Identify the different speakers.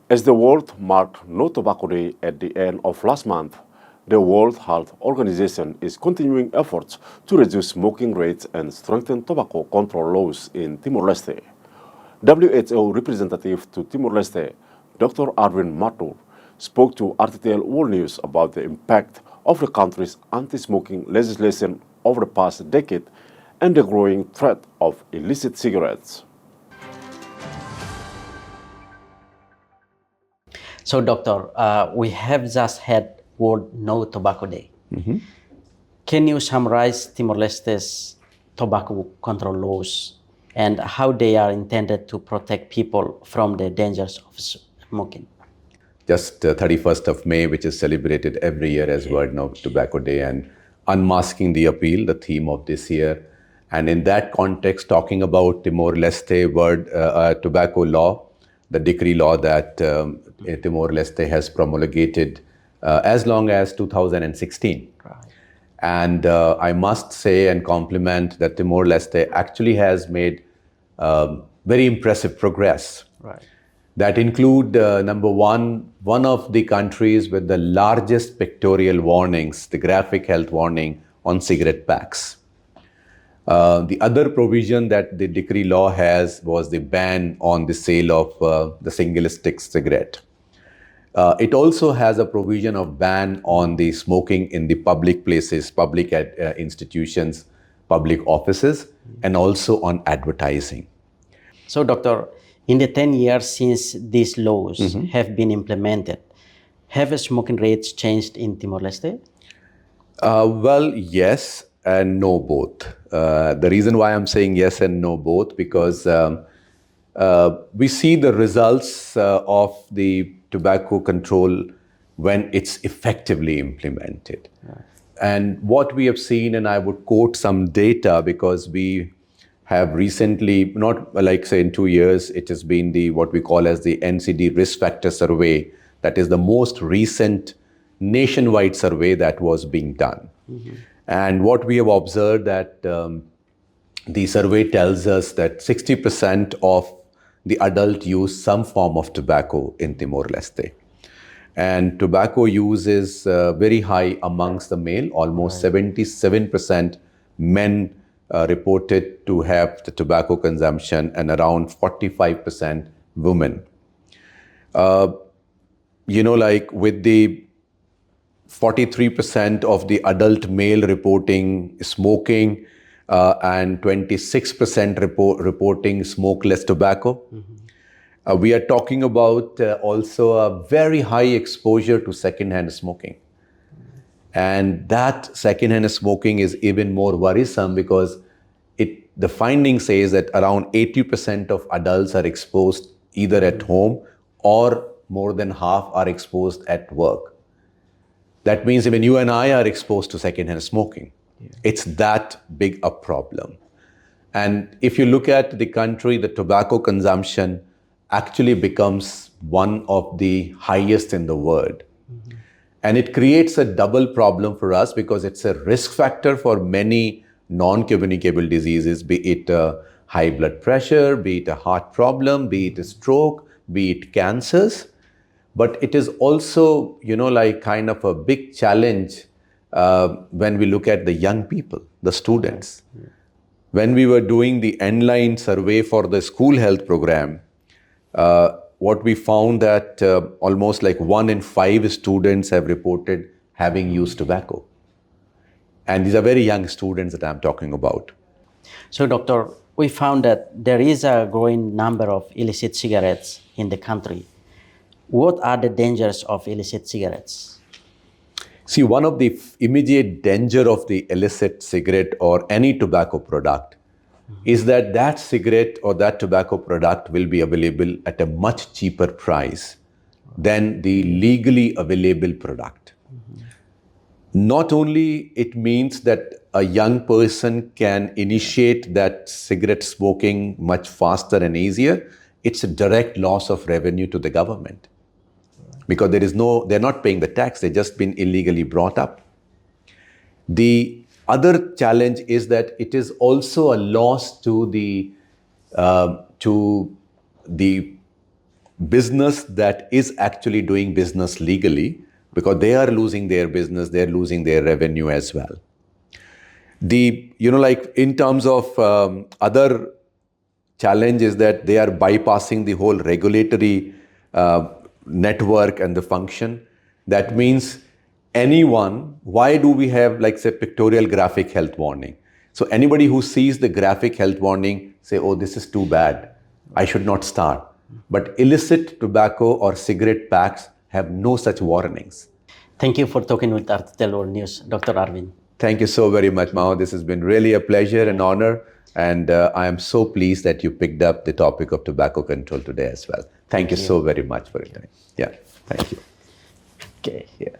Speaker 1: As the world marked No Tobacco Day at the end of last month, the World Health Organization is continuing efforts to reduce smoking rates and strengthen tobacco control laws in Timor-Leste. WHO representative to Timor-Leste, Dr. Arvind Mathur, spoke to RTTL World News about the impact of the country's anti-smoking legislation over the past decade and the growing threat of illicit cigarettes.
Speaker 2: So, Doctor, we have just had World No Tobacco Day. Can you summarize Timor-Leste's tobacco control laws and how they are intended to protect people from the dangers of smoking?
Speaker 3: Just 31st of May, which is celebrated every year as World No Tobacco Day, and unmasking the appeal, the theme of this year. And in that context, talking about Timor-Leste World Tobacco Law, the decree law that Timor-Leste has promulgated as long as 2016. Right. And I must say and compliment that Timor-Leste actually has made very impressive progress. Right. That include, number one of the countries with the largest pictorial warnings, the graphic health warning on cigarette packs. The other provision that the decree law has was the ban on the sale of the single stick cigarette. It also has a provision of ban on the smoking in the public places, public institutions, public offices, and also on advertising.
Speaker 2: So, Doctor, in the 10 years since these laws have been implemented, have smoking rates changed in Timor-Leste?
Speaker 3: Well, yes and no both. The reason why I'm saying yes and no both, because we see the results of the tobacco control when it's effectively implemented. Right. And what we have seen, and I would quote some data because we have recently, not like say in 2 years, it has been the what we call as the NCD risk factor survey. That is the most recent nationwide survey that was being done. And what we have observed that the survey tells us that 60% of the adult use some form of tobacco in Timor-Leste. And tobacco use is very high amongst the male, almost 77% men reported to have the tobacco consumption and around 45% women. Like with the 43% of the adult male reporting smoking and 26% reporting smokeless tobacco. We are talking about also a very high exposure to secondhand smoking. And that secondhand smoking is even more worrisome because the finding says that around 80% of adults are exposed either at home or more than half are exposed at work. That means even you and I are exposed to secondhand smoking. Yeah. It's that big a problem. And if you look at the country, the tobacco consumption actually becomes one of the highest in the world. And it creates a double problem for us because it's a risk factor for many non-communicable diseases, be it high blood pressure, be it a heart problem, be it a stroke, be it cancers. But it is also, like kind of a big challenge when we look at the young people, the students. Yeah. When we were doing the end-line survey for the school health program, what we found that almost like 1 in 5 students have reported having used tobacco. And these are very young students that I'm talking about.
Speaker 2: So, Doctor, we found that there is a growing number of illicit cigarettes in the country. What are the dangers of illicit cigarettes?
Speaker 3: See, one of the immediate danger of the illicit cigarette or any tobacco product is that that cigarette or that tobacco product will be available at a much cheaper price than the legally available product. Not only it means that a young person can initiate that cigarette smoking much faster and easier, it's a direct loss of revenue to the government. Because they're not paying the tax, they've just been illegally brought up. The other challenge is that it is also a loss to the business that is actually doing business legally, because they are losing their business, they're losing their revenue as well. Like in terms of other challenges, that they are bypassing the whole regulatory network and the function. That means anyone, why do we have, like, say, pictorial graphic health warning? So anybody who sees the graphic health warning say, oh, this is too bad, I should not start. But illicit tobacco or cigarette packs have no such warnings.
Speaker 2: Thank you for talking with RTTL World News, Dr. Arvind.
Speaker 3: Thank you so very much, Mao. This has been really a pleasure and honor. And I am so pleased that you picked up the topic of tobacco control today as well. Thank you so very much for your time. Yeah, thank you.
Speaker 2: Okay.
Speaker 3: Yeah.